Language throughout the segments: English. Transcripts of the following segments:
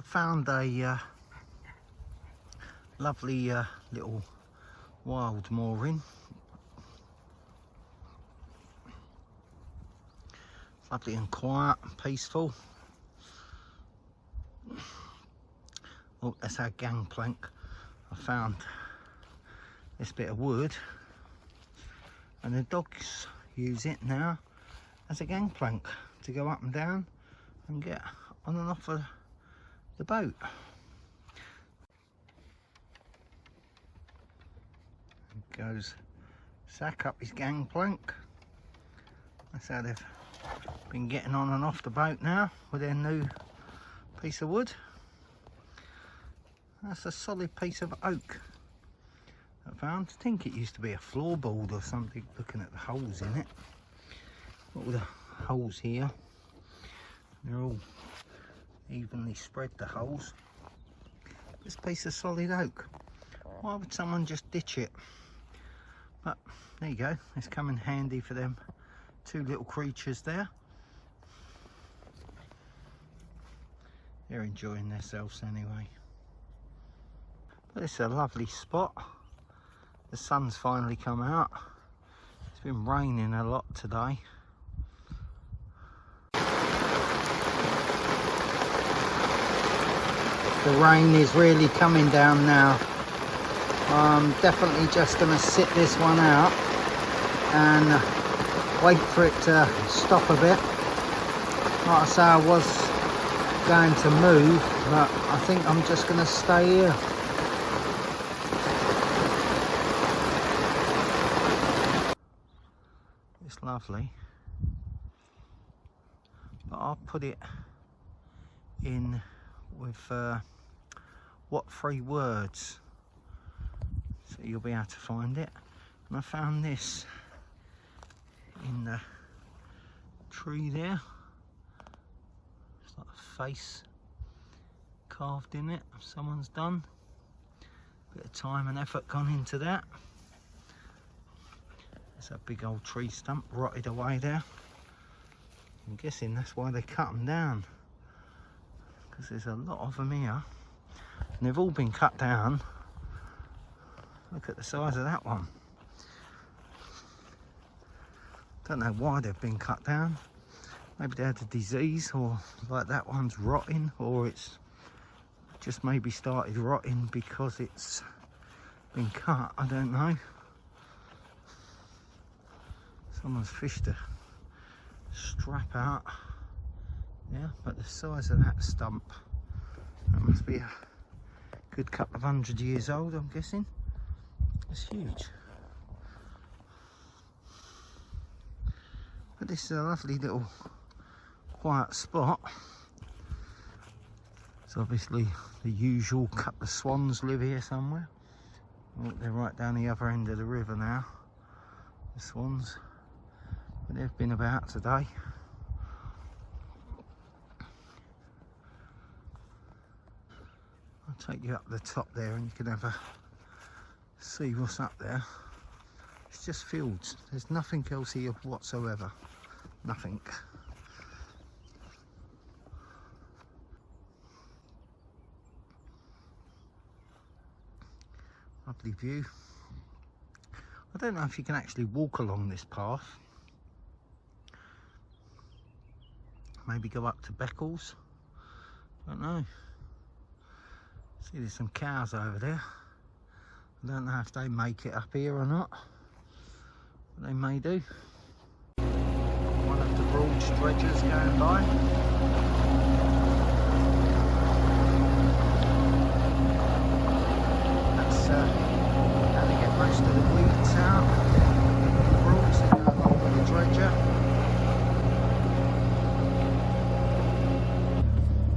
found a lovely little wild mooring. Lovely and quiet and peaceful. Oh, that's our gangplank. I found this bit of wood, and the dogs use it now as a gangplank to go up and down and get on and off of the boat. Goes Sack up his gangplank. That's how they've been getting on and off the boat now with their new piece of wood. That's a solid piece of oak I found. I think it used to be a floorboard or something, looking at the holes in it. All the holes here, they're all evenly spread, the holes. This piece of solid oak, why would someone just ditch it? But there you go, it's come in handy for them two little creatures there. They're enjoying themselves anyway. But it's a lovely spot. The sun's finally come out. It's been raining a lot today. The rain is really coming down now. I'm definitely just going to sit this one out and wait for it to stop a bit. Like I say, I was going to move, but I think I'm just going to stay here. It's lovely, but I'll put it in with what 3 words, so you'll be able to find it. And I found this in the tree there. It's like a face carved in it, someone's done. Bit of time and effort gone into that. There's a big old tree stump rotted away there. I'm guessing that's why they cut them down, because there's a lot of them here and they've all been cut down. Look at the size of that one. Don't know why they've been cut down. Maybe they had a disease, or like that one's rotting, or it's just maybe started rotting because it's been cut. I don't know. Someone's fished a strap out. Yeah, but the size of that stump, that must be a good couple of 100 years old, I'm guessing. It's huge. But this is a lovely little quiet spot. It's obviously the usual couple of swans live here somewhere. Oh, they're right down the other end of the river now, the swans. But they've been about today. I'll take you up the top there and you can have a see what's up there. It's just fields. There's nothing else here whatsoever. Nothing. Lovely view. I don't know if you can actually walk along this path. Maybe go up to Beccles. Don't know. See, there's some cows over there. I don't know if they make it up here or not, but they may do. One of the Broads dredgers going by. That's how they get most of the weeds out. The Broads, they go along with the dredger.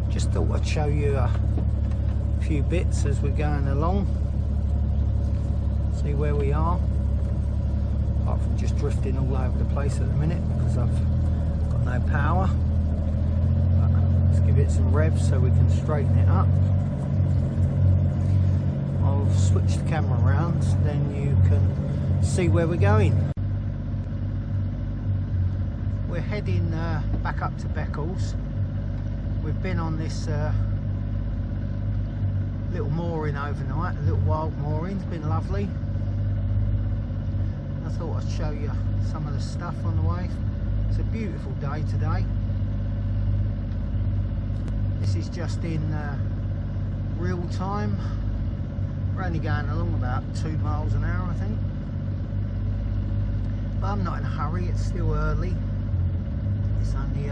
Just thought I'd show you a few bits as we're going along. See where we are, apart from just drifting all over the place at the minute because I've got no power. But let's give it some revs so we can straighten it up. I'll switch the camera around, then you can see where we're going. We're heading back up to Beccles. We've been on this mooring overnight, a little wild mooring. It's been lovely. I thought I'd show you some of the stuff on the way. It's a beautiful day today. This is just in real time. We're only going along about 2 miles an hour, I think. But I'm not in a hurry, it's still early. It's only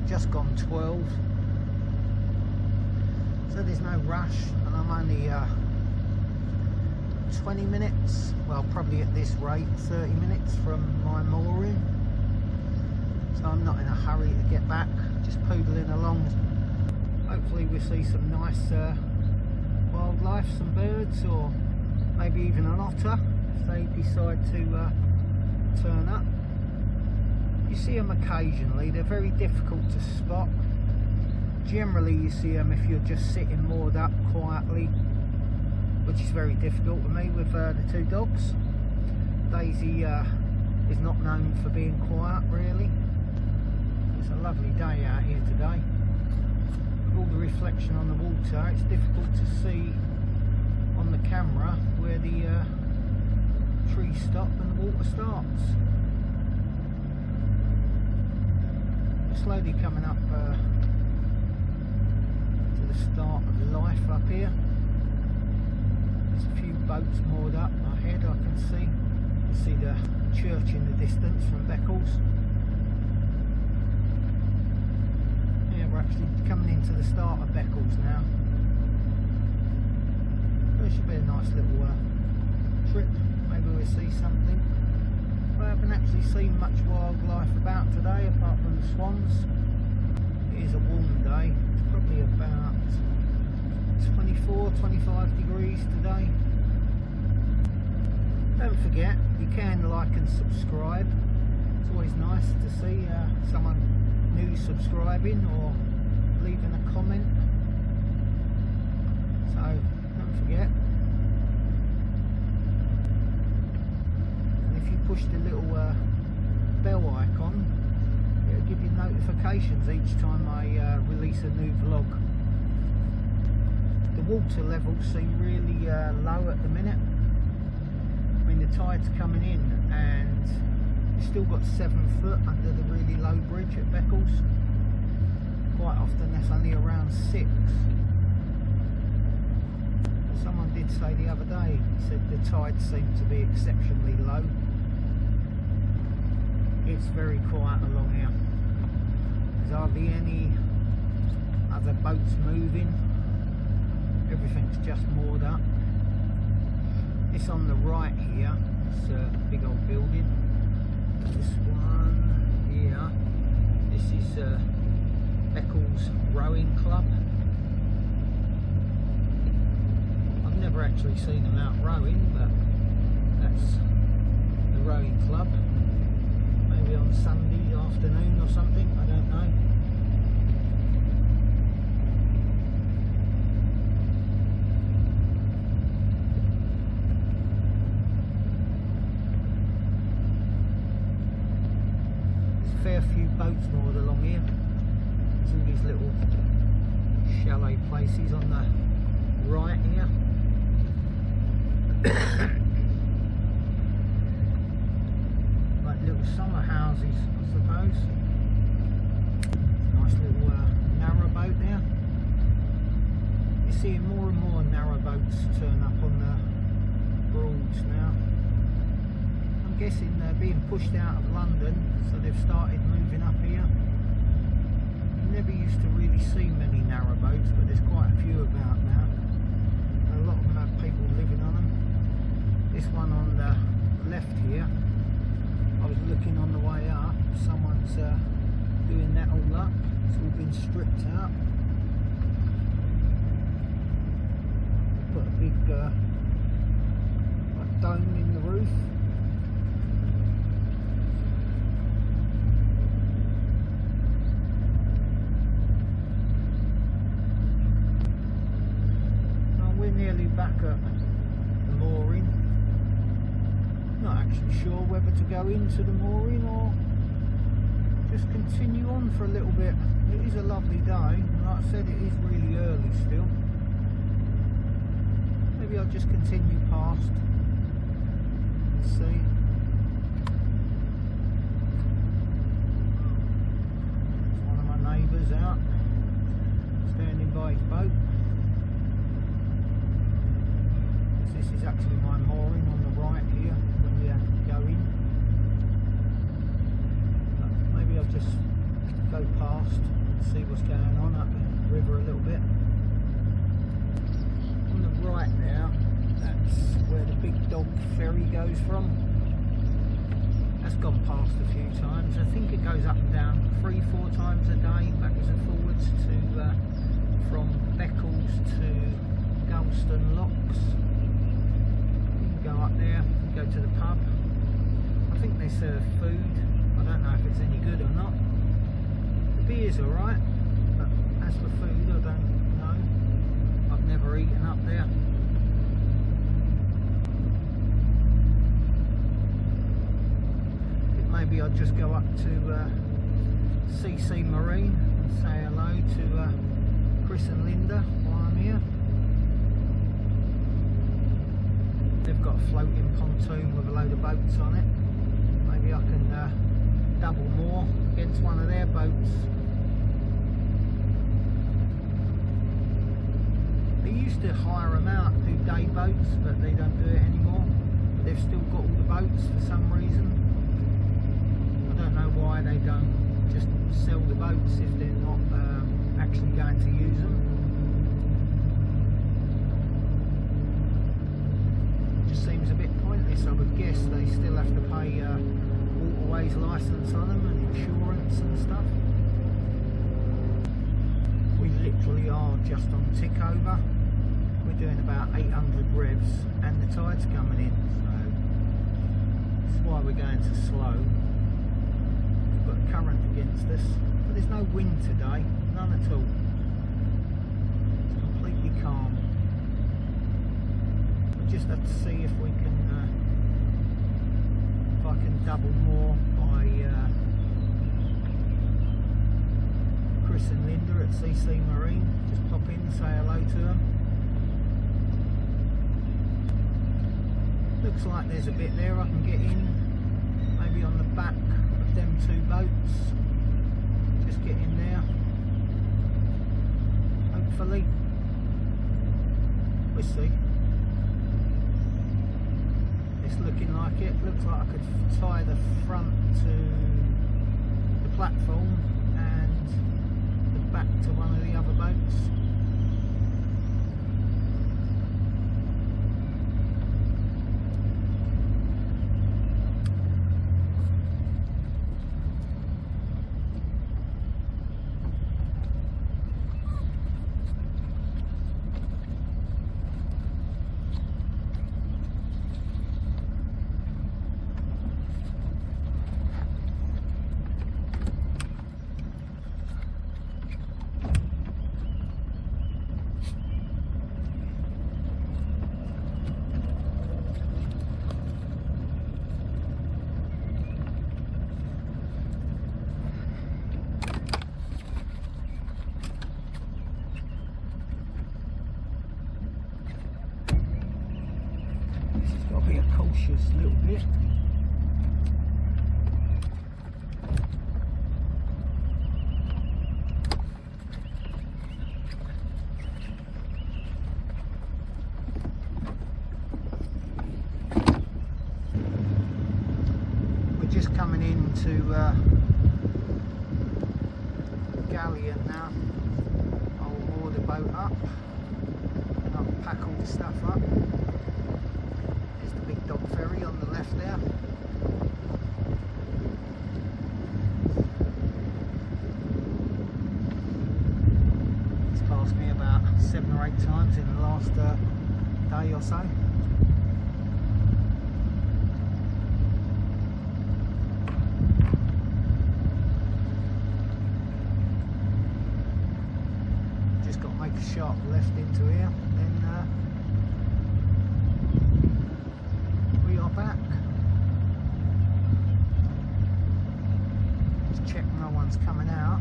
just gone 12. So there's no rush, and I'm only 20 minutes, well probably at this rate 30 minutes from my mooring. So I'm not in a hurry to get back, just poodling along. Hopefully we'll see some nice wildlife, some birds, or maybe even an otter if they decide to turn up. You see them occasionally, they're very difficult to spot. Generally you see them if you're just sitting moored up quietly, which is very difficult for me with the 2 dogs. Daisy is not known for being quiet really. It's a lovely day out here today. With all the reflection on the water, it's difficult to see on the camera where the trees stop and the water starts. We're slowly coming up to the start of life up here. There's a few boats moored up ahead, I can see. You see the church in the distance from Beccles. Yeah, we're actually coming into the start of Beccles now. Well, it should be a nice little trip. Maybe we'll see something. I haven't actually seen much wildlife about today apart from the swans. It is a warm day. It's probably about 24-25 degrees today. Don't forget, you can like and subscribe. It's always nice to see someone new subscribing or leaving a comment. So don't forget. And if you push the little bell icon, it'll give you notifications each time I release a new vlog. The water levels seem really low at the minute. I mean, the tide's coming in and you've still got 7 foot under the really low bridge at Beccles. Quite often that's only around 6. Someone did say the other day, he said the tide seemed to be exceptionally low. It's very quiet along here. There's hardly any other boats moving. Everything's just moored up. It's on the right here. It's a big old building. This one here. This is Beccles Rowing Club. I've never actually seen them out rowing, but that's the rowing club. Maybe on Sunday afternoon or something, I don't know. Fair few boats moored along here. There's all these little chalet places on the right here. Like little summer houses, I suppose. Nice little narrow boat there. You're seeing more and more narrow boats turn up on the Broads now. I'm guessing they're being pushed out of London, so they've started moving up here. You never used to really see many narrow boats, but there's quite a few about now. A lot of them have people living on them. This one on the left here, I was looking on the way up, someone's doing that all up. It's all been stripped out. They put a big like dome in the roof. We're nearly back at the mooring. Not actually sure whether to go into the mooring or just continue on for a little bit. It is a lovely day, and like I said, it is really early still. I'll just continue past. Let's see. One of my neighbours out, standing by his boat. This is actually my mooring on the right here when you go in. But maybe I'll just go past and see what's going on up the river a little bit. On the right there, that's where the Big Dog ferry goes from. That's gone past a few times. I think it goes up and down 3-4 times a day, backwards and forwards to from Beccles to Galston Locks. You can go up there, go to the pub. I think they serve food. I don't know if it's any good or not. The beer's alright, but as for food, I don't know. I've never eaten up there. Maybe I'll just go up to CC Marine and say hello to Chris and Linda while I'm here. They've got a floating pontoon with a load of boats on it. Maybe I can double more against one of their boats. They used to hire them out, do day boats, but they don't do it anymore. But they've still got all the boats for some reason. I don't know why they don't just sell the boats if they're not actually going to use them. It just seems a bit pointless. I would guess they still have to pay waterways licence on them and insurance and stuff. We literally are just on tick over. We're doing about 800 revs and the tide's coming in, so that's why we're going so slow. Got a current against us, but there's no wind today, none at all. It's completely calm. We just have to see if we can, if I can double more by Chris and Linda at CC Marine. Just pop in and say hello to them. Looks like there's a bit there I can get in, maybe on the back of them 2 boats. Just get in there, hopefully. We'll see. It's looking like it. Looks like I could tie the front to the platform and the back to one of the other boats. Got to be a cautious little bit. We're just coming into Galleon now. I'll moor the boat up and I'll pack all the stuff up. Big Dog ferry on the left there. It's passed me about 7 or 8 times in the last day or so. Just got to make a sharp left into here, then back. Just check no one's coming out.